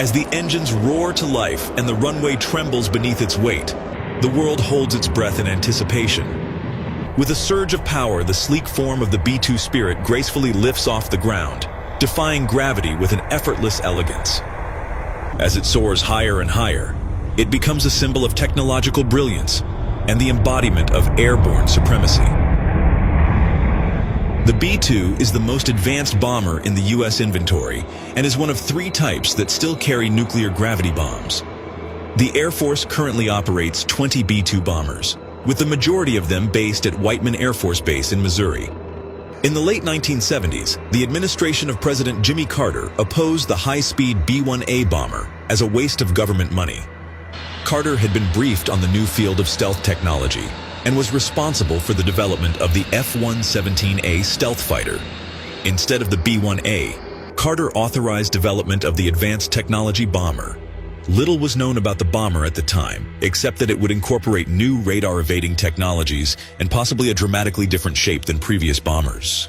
As the engines roar to life and the runway trembles beneath its weight, the world holds its breath in anticipation. With a surge of power, the sleek form of the B-2 Spirit gracefully lifts off the ground, defying gravity with an effortless elegance. As it soars higher and higher, it becomes a symbol of technological brilliance and the embodiment of airborne supremacy. The B-2 is the most advanced bomber in the U.S. inventory and is one of 3 types that still carry nuclear gravity bombs. The Air Force currently operates 20 B-2 bombers, with the majority of them based at Whiteman Air Force Base in Missouri. In the late 1970s, the administration of President Jimmy Carter opposed the high-speed B-1A bomber as a waste of government money. Carter had been briefed on the new field of stealth technology and was responsible for the development of the F-117A stealth fighter. Instead of the B-1A, Carter authorized development of the Advanced Technology Bomber. Little was known about the bomber at the time, except that it would incorporate new radar-evading technologies and possibly a dramatically different shape than previous bombers.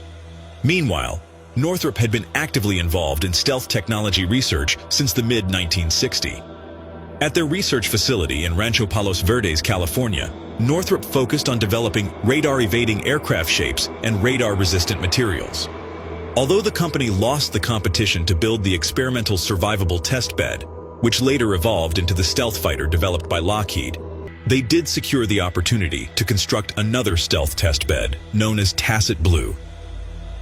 Meanwhile, Northrop had been actively involved in stealth technology research since the mid-1960s. At their research facility in Rancho Palos Verdes, California, Northrop focused on developing radar-evading aircraft shapes and radar-resistant materials. Although the company lost the competition to build the experimental survivable test bed, which later evolved into the stealth fighter developed by Lockheed, they did secure the opportunity to construct another stealth test bed, known as Tacit Blue.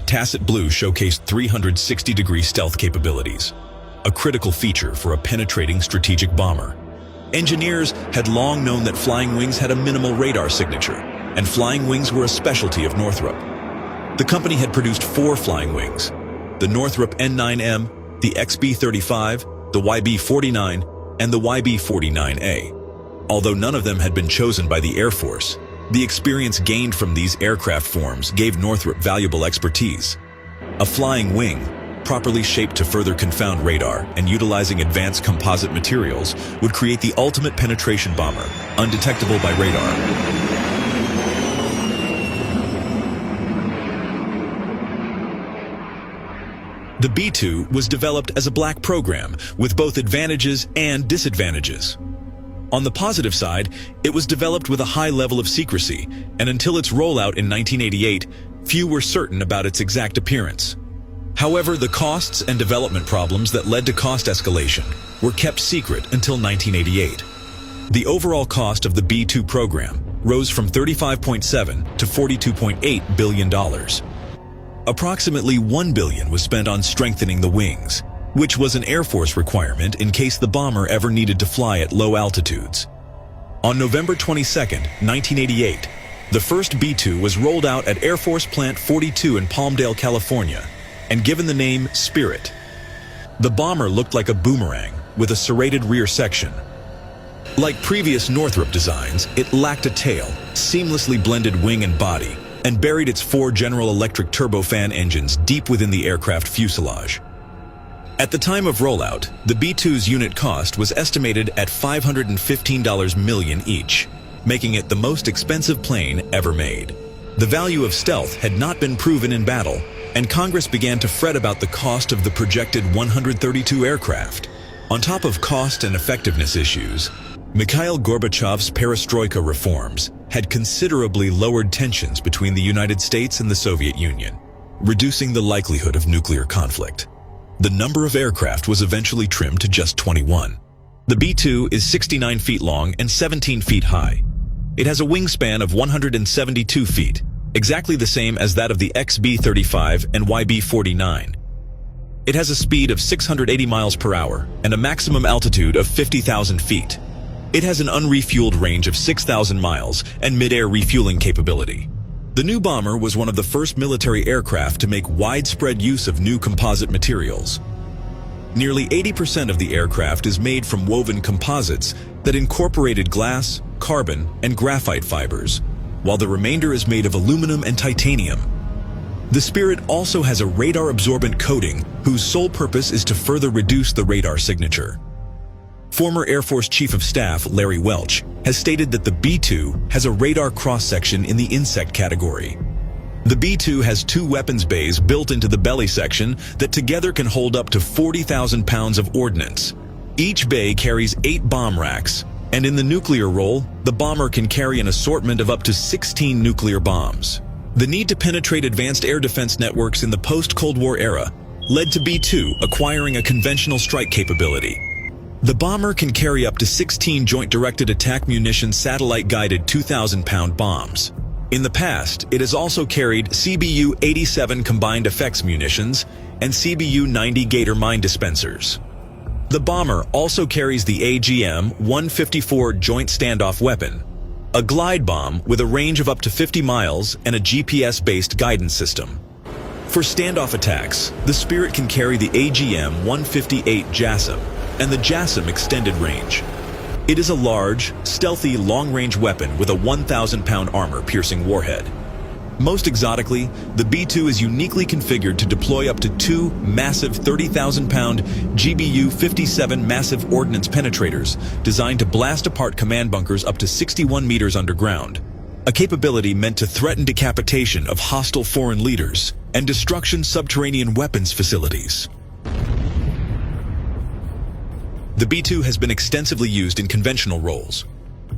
Tacit Blue showcased 360-degree stealth capabilities, a critical feature for a penetrating strategic bomber. Engineers had long known that flying wings had a minimal radar signature, and flying wings were a specialty of Northrop. The company had produced 4 flying wings: the Northrop N9M, the XB-35, the YB-49, and the YB-49A. Although none of them had been chosen by the Air Force, the experience gained from these aircraft forms gave Northrop valuable expertise. A flying wing, properly shaped to further confound radar and utilizing advanced composite materials, would create the ultimate penetration bomber, undetectable by radar. The B-2 was developed as a black program with both advantages and disadvantages. On the positive side, it was developed with a high level of secrecy, and until its rollout in 1988, few were certain about its exact appearance. However, the costs and development problems that led to cost escalation were kept secret until 1988. The overall cost of the B-2 program rose from $35.7 to $42.8 billion. Approximately $1 billion was spent on strengthening the wings, which was an Air Force requirement in case the bomber ever needed to fly at low altitudes. On November 22, 1988, the first B-2 was rolled out at Air Force Plant 42 in Palmdale, California, and given the name Spirit. The bomber looked like a boomerang with a serrated rear section. Like previous Northrop designs, it lacked a tail, seamlessly blended wing and body, and buried its 4 General Electric turbofan engines deep within the aircraft fuselage. At the time of rollout, the B-2's unit cost was estimated at $515 million each, making it the most expensive plane ever made. The value of stealth had not been proven in battle, and Congress began to fret about the cost of the projected 132 aircraft. On top of cost and effectiveness issues, Mikhail Gorbachev's perestroika reforms had considerably lowered tensions between the United States and the Soviet Union, reducing the likelihood of nuclear conflict. The number of aircraft was eventually trimmed to just 21. The B-2 is 69 feet long and 17 feet high. It has a wingspan of 172 feet, exactly the same as that of the XB-35 and YB-49. It has a speed of 680 miles per hour and a maximum altitude of 50,000 feet. It has an unrefueled range of 6,000 miles and mid-air refueling capability. The new bomber was one of the first military aircraft to make widespread use of new composite materials. Nearly 80% of the aircraft is made from woven composites that incorporated glass, carbon, and graphite fibers, while the remainder is made of aluminum and titanium. The Spirit also has a radar-absorbent coating whose sole purpose is to further reduce the radar signature. Former Air Force Chief of Staff Larry Welch has stated that the B-2 has a radar cross-section in the insect category. The B-2 has 2 weapons bays built into the belly section that together can hold up to 40,000 pounds of ordnance. Each bay carries 8 bomb racks, and in the nuclear role, the bomber can carry an assortment of up to 16 nuclear bombs. The need to penetrate advanced air defense networks in the post-Cold War era led to B-2 acquiring a conventional strike capability. The bomber can carry up to 16 joint-directed attack munition satellite-guided 2,000-pound bombs. In the past, it has also carried CBU-87 combined effects munitions and CBU-90 Gator mine dispensers. The bomber also carries the AGM-154 joint standoff weapon, a glide bomb with a range of up to 50 miles and a GPS-based guidance system. For standoff attacks, the Spirit can carry the AGM-158 JASSM and the JASSM extended range. It is a large, stealthy, long-range weapon with a 1,000-pound armor-piercing warhead. Most exotically, the B-2 is uniquely configured to deploy up to 2 massive 30,000-pound GBU-57 massive ordnance penetrators designed to blast apart command bunkers up to 61 meters underground, a capability meant to threaten decapitation of hostile foreign leaders and destruction subterranean weapons facilities. The B-2 has been extensively used in conventional roles.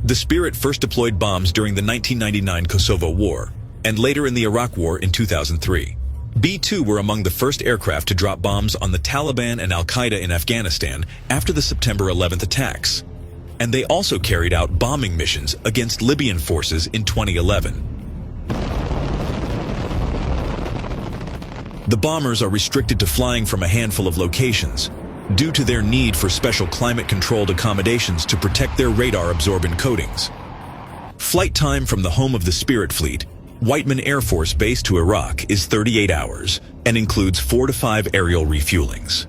The Spirit first deployed bombs during the 1999 Kosovo War, and later in the Iraq War in 2003. B-2 were among the first aircraft to drop bombs on the Taliban and Al-Qaeda in Afghanistan after the September 11th attacks. And they also carried out bombing missions against Libyan forces in 2011. The bombers are restricted to flying from a handful of locations due to their need for special climate-controlled accommodations to protect their radar-absorbent coatings. Flight time from the home of the Spirit fleet, Whiteman Air Force Base, to Iraq is 38 hours and includes 4 to 5 aerial refuelings.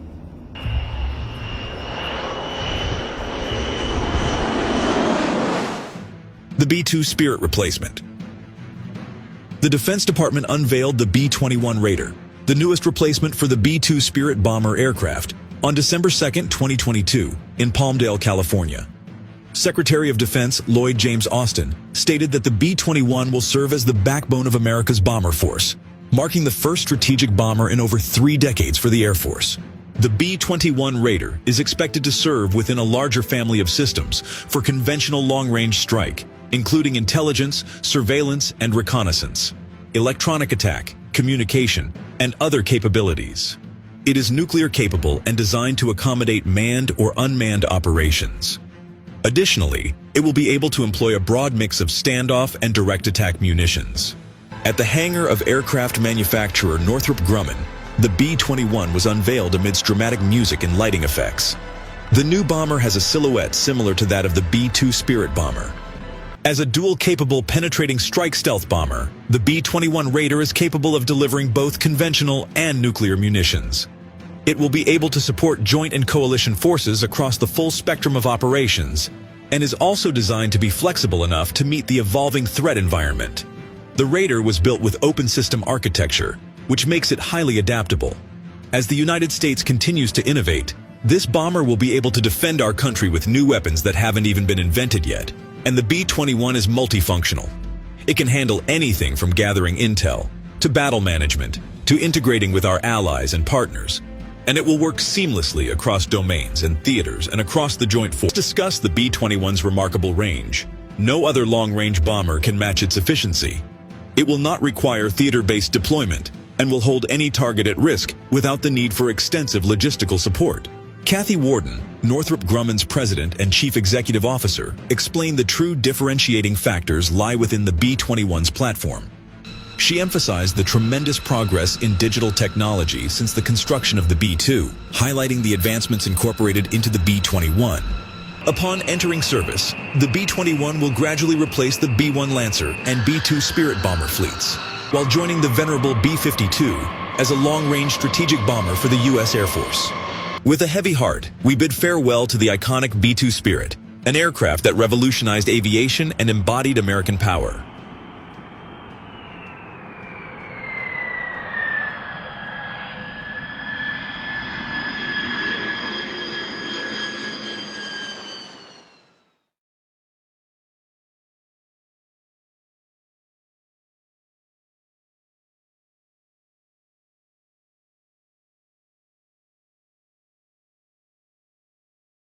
The B-2 Spirit replacement. The Defense Department unveiled the B-21 Raider, the newest replacement for the B-2 Spirit bomber aircraft, on December 2, 2022, in Palmdale, California. Secretary of Defense Lloyd James Austin stated that the B-21 will serve as the backbone of America's bomber force, marking the first strategic bomber in over 3 decades for the Air Force. The B-21 Raider is expected to serve within a larger family of systems for conventional long-range strike, including intelligence, surveillance, and reconnaissance, electronic attack, communication, and other capabilities. It is nuclear capable and designed to accommodate manned or unmanned operations. Additionally, it will be able to employ a broad mix of standoff and direct attack munitions. At the hangar of aircraft manufacturer Northrop Grumman, the B-21 was unveiled amidst dramatic music and lighting effects. The new bomber has a silhouette similar to that of the B-2 Spirit bomber. As a dual-capable penetrating strike stealth bomber, the B-21 Raider is capable of delivering both conventional and nuclear munitions. It will be able to support joint and coalition forces across the full spectrum of operations, and is also designed to be flexible enough to meet the evolving threat environment. The Raider was built with open system architecture, which makes it highly adaptable. As the United States continues to innovate, this bomber will be able to defend our country with new weapons that haven't even been invented yet, and the B-21 is multifunctional. It can handle anything from gathering intel, to battle management, to integrating with our allies and partners. And it will work seamlessly across domains and theaters and across the joint force. Let's discuss the B-21's remarkable range. No other long-range bomber can match its efficiency. It will not require theater-based deployment and will hold any target at risk without the need for extensive logistical support. Kathy Warden, Northrop Grumman's president and chief executive officer, explained the true differentiating factors lie within the B-21's platform. She emphasized the tremendous progress in digital technology since the construction of the B-2, highlighting the advancements incorporated into the B-21. Upon entering service, the B-21 will gradually replace the B-1 Lancer and B-2 Spirit bomber fleets, while joining the venerable B-52 as a long-range strategic bomber for the U.S. Air Force. With a heavy heart, we bid farewell to the iconic B-2 Spirit, an aircraft that revolutionized aviation and embodied American power.